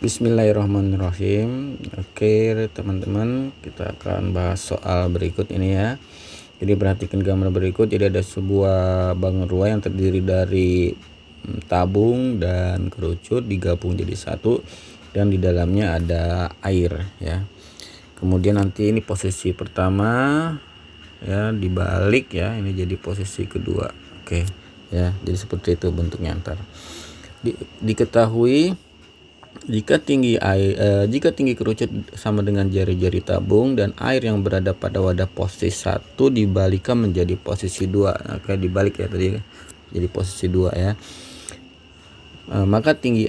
Bismillahirrahmanirrahim. Oke teman-teman, kita akan bahas soal berikut ini ya. Jadi perhatikan gambar berikut. Jadi ada sebuah bangun rumah yang terdiri dari tabung dan kerucut digabung jadi satu, dan di dalamnya ada air ya. Kemudian nanti ini posisi pertama ya, dibalik ya, ini jadi posisi kedua. Oke ya, jadi seperti itu bentuknya. Ntar diketahui jika tinggi kerucut sama dengan jari-jari tabung dan air yang berada pada wadah posisi 1 dibalikkan menjadi posisi 2. Oke, dibalik ya tadi, jadi posisi 2 ya. Maka tinggi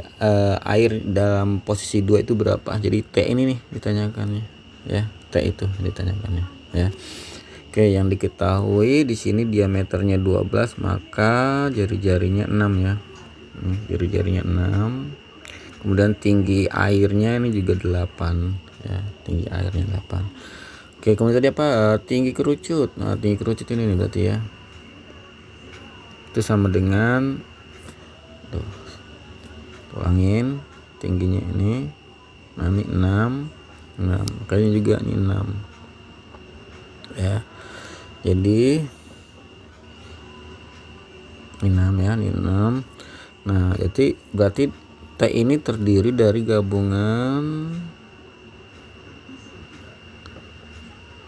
air dalam posisi 2 itu berapa? Jadi T ini nih ditanyakannya ya. T itu ditanyakannya ya. Oke, yang diketahui di sini diameternya 12, maka jari-jarinya 6 ya. Jari-jarinya 6. Kemudian tinggi airnya ini juga 8 ya, tinggi airnya 8. Oke, kemudian tadi apa? Tinggi kerucut. Nah, tinggi kerucut ini nih berarti ya, itu sama dengan tuangin tingginya ini. Nah, ini 6 kayaknya juga ini 6 ya. Jadi ini 6 ya, ini 6. Nah, jadi berarti T ini terdiri dari gabungan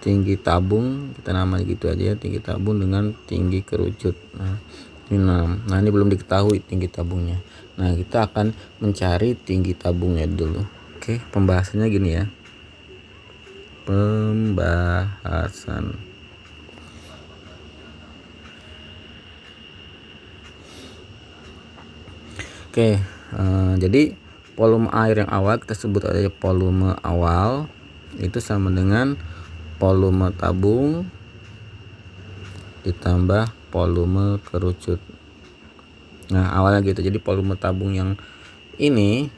tinggi tabung, kita namanya gitu aja ya, tinggi tabung dengan tinggi kerucut. Nah, ini 6. Nah, ini belum diketahui tinggi tabungnya. Nah, kita akan mencari tinggi tabungnya dulu. Oke, pembahasannya gini ya. Pembahasan. Oke, jadi volume air yang awal kita sebut aja volume awal, itu sama dengan volume tabung ditambah volume kerucut. Nah, awalnya gitu. Jadi volume tabung yang ini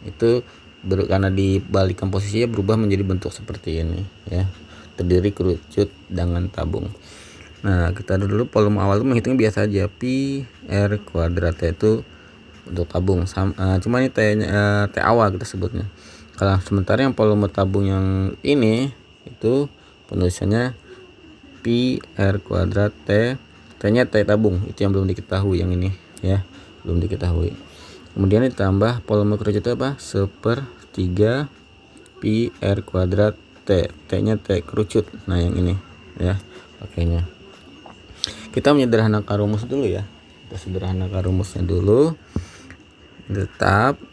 itu karena dibalikkan posisinya berubah menjadi bentuk seperti ini ya, terdiri kerucut dengan tabung. Nah, kita dulu volume awal itu menghitungnya biasa aja, pi r kuadrat, itu untuk tabung cuma ini T awal kita sebutnya. Kalau sementara yang volume tabung yang ini itu penulisannya pi r kuadrat T nya T tabung, itu yang belum diketahui, yang ini ya belum diketahui. Kemudian ditambah volume kerucut itu apa? 1/3 pi r kuadrat T nya T kerucut. Nah, yang ini ya pakainya. Kita menyederhanakan rumus dulu ya. Kita sederhanakan rumusnya dulu. Tetap.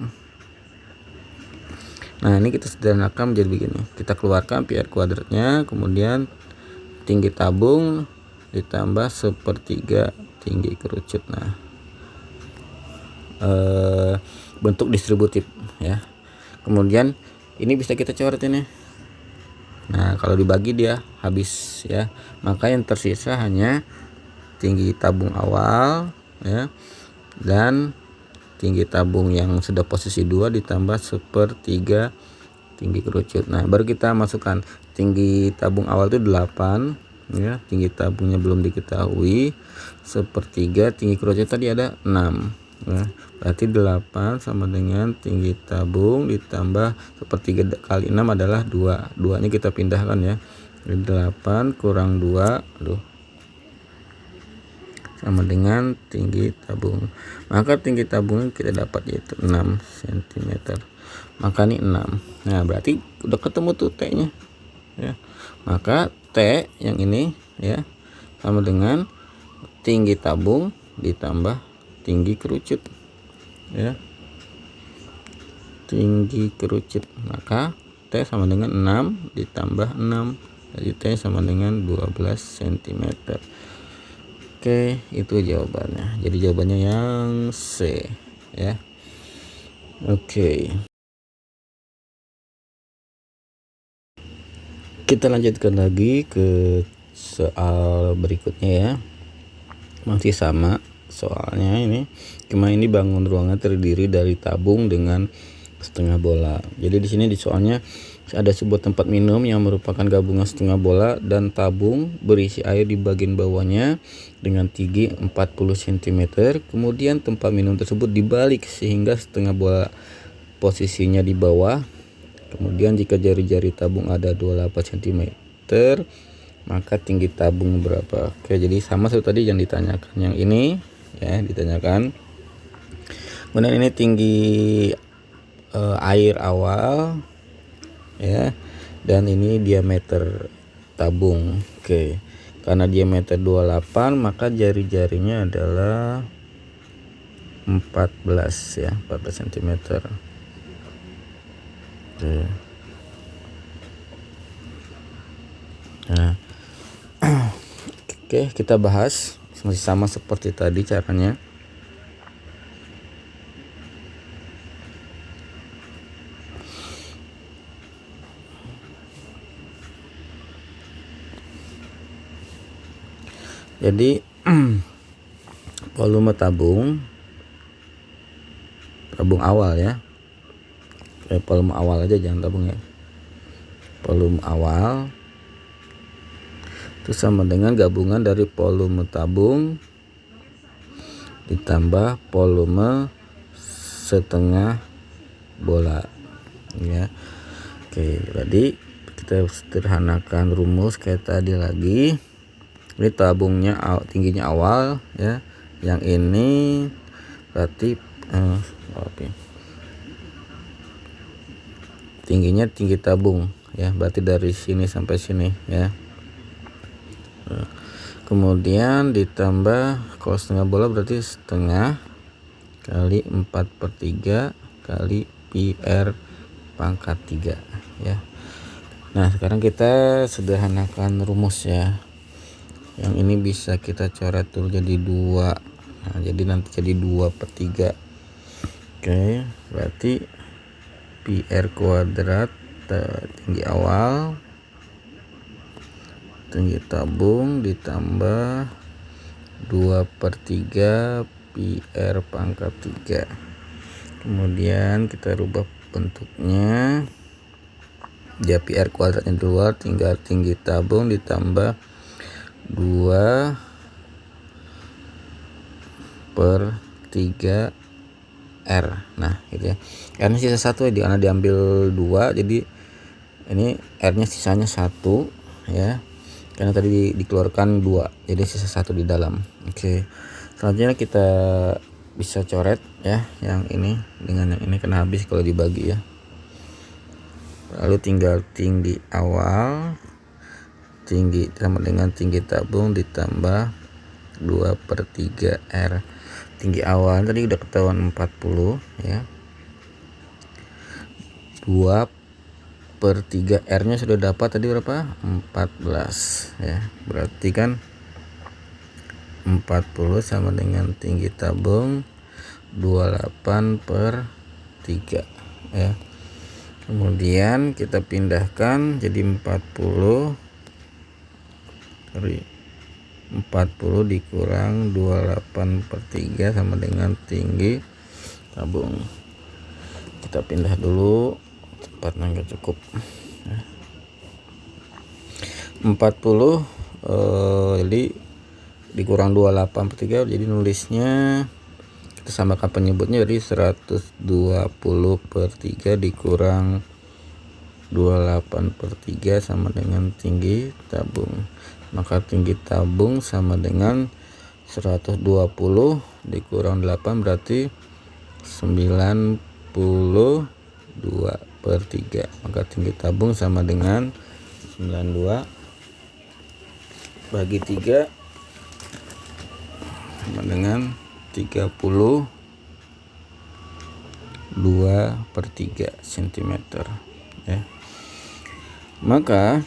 Nah, ini kita sederhanakan menjadi begini. Kita keluarkan pi r kuadratnya, kemudian tinggi tabung ditambah 1/3 tinggi kerucut. Nah, bentuk distributif ya. Kemudian ini bisa kita coret ini. Nah, kalau dibagi dia habis ya. Maka yang tersisa hanya tinggi tabung awal ya, dan tinggi tabung yang sudah posisi 2 ditambah 1/3 tinggi kerucut. Nah, baru kita masukkan tinggi tabung awal itu 8 ya, tinggi tabungnya belum diketahui. 1/3 tinggi kerucut tadi ada 6 ya. Berarti 8 sama dengan tinggi tabung ditambah 1/3 kali 6 adalah 2. 2 nya kita pindahkan ya. Jadi 8 kurang 2 sama dengan tinggi tabung. Maka tinggi tabung kita dapat yaitu 6 cm. Maka ini 6. Nah, berarti udah ketemu tuh T nya ya. Maka T yang ini ya sama dengan tinggi tabung ditambah tinggi kerucut ya, tinggi kerucut. Maka T sama dengan 6 ditambah 6, jadi T sama dengan 12 cm. Oke, itu jawabannya. Jadi jawabannya yang C ya. Oke. Kita lanjutkan lagi ke soal berikutnya ya. Masih sama soalnya ini. Cuma ini bangun ruangan terdiri dari tabung dengan setengah bola. Jadi di sini di soalnya ada sebuah tempat minum yang merupakan gabungan setengah bola dan tabung berisi air di bagian bawahnya dengan tinggi 40 cm. Kemudian tempat minum tersebut dibalik sehingga setengah bola posisinya di bawah. Kemudian jika jari-jari tabung ada 28 cm, maka tinggi tabung berapa? Oke, jadi sama seperti tadi yang ditanyakan. Yang ini ya ditanyakan. Kemudian ini tinggi air awal ya, dan ini diameter tabung. Oke, karena diameter 28 maka jari-jarinya adalah 14 ya, 14 cm. Oke. Nah, oke, kita bahas masih sama seperti tadi caranya. Jadi volume tabung awal ya, volume awal aja, jangan tabung ya. Volume awal itu sama dengan gabungan dari volume tabung ditambah volume setengah bola ya. Oke, jadi kita sederhanakan rumus kayak tadi lagi. Ini tabungnya tingginya awal ya, yang ini berarti tingginya tinggi tabung ya, berarti dari sini sampai sini ya. Kemudian ditambah, kalau setengah bola berarti setengah kali 4/3 kali pi r pangkat 3 ya. Nah, sekarang kita sederhanakan rumus ya. Yang ini bisa kita coret dulu jadi 2. Nah, jadi nanti jadi 2/3. Oke, berarti pi r kuadrat tinggi awal, tinggi tabung ditambah 2/3 pi r pangkat 3. Kemudian kita rubah bentuknya. Ya, pi r kuadratnya keluar, tinggal tinggi tabung ditambah 2/3 R. Nah, gitu ya. R-nya sisa 1 ya, karena diambil 2, jadi ini R-nya sisanya 1 ya. Karena tadi dikeluarkan 2, jadi sisa 1 di dalam. Oke. Selanjutnya kita bisa coret ya yang ini dengan yang ini, karena habis kalau dibagi ya. Lalu tinggal tinggi awal, tinggi sama dengan tinggi tabung ditambah 2/3 R. Tinggi awal tadi udah ketahuan 40 ya. 2/3 R nya sudah dapat tadi berapa? 14 ya. Berarti kan 40 sama dengan tinggi tabung 28/3 ya. Kemudian kita pindahkan jadi 40 dikurang 28/3 sama dengan tinggi tabung. Kita pindah dulu, tempatnya nggak cukup. 40 jadi dikurang 28/3, jadi nulisnya kita samakan penyebutnya, jadi 120/3 dikurang 28/3 sama dengan tinggi tabung. Maka tinggi tabung sama dengan 120 dikurang 8 berarti 92/3. Maka tinggi tabung sama dengan 92 bagi 3 sama dengan 32/3 cm ya. Maka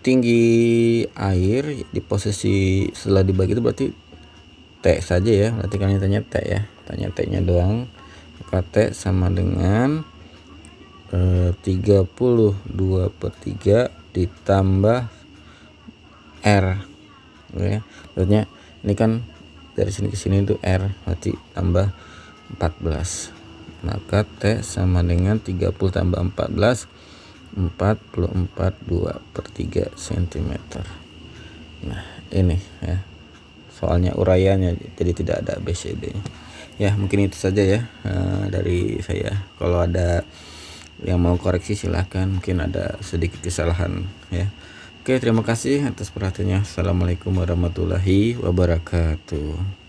tinggi air di posisi setelah dibagi itu berarti T saja ya, berarti kan tanya T ya, tanya T nya doang. Maka T sama dengan 32/3 ditambah R ya. Maksudnya ini kan dari sini ke sini itu R, berarti tambah 14. Maka T sama dengan 30 tambah 14 44/2/3 cm. Nah, ini ya soalnya uraiannya, jadi tidak ada BCD. Ya mungkin itu saja ya dari saya. Kalau ada yang mau koreksi silahkan, mungkin ada sedikit kesalahan ya. Oke, terima kasih atas perhatiannya. Assalamualaikum warahmatullahi wabarakatuh.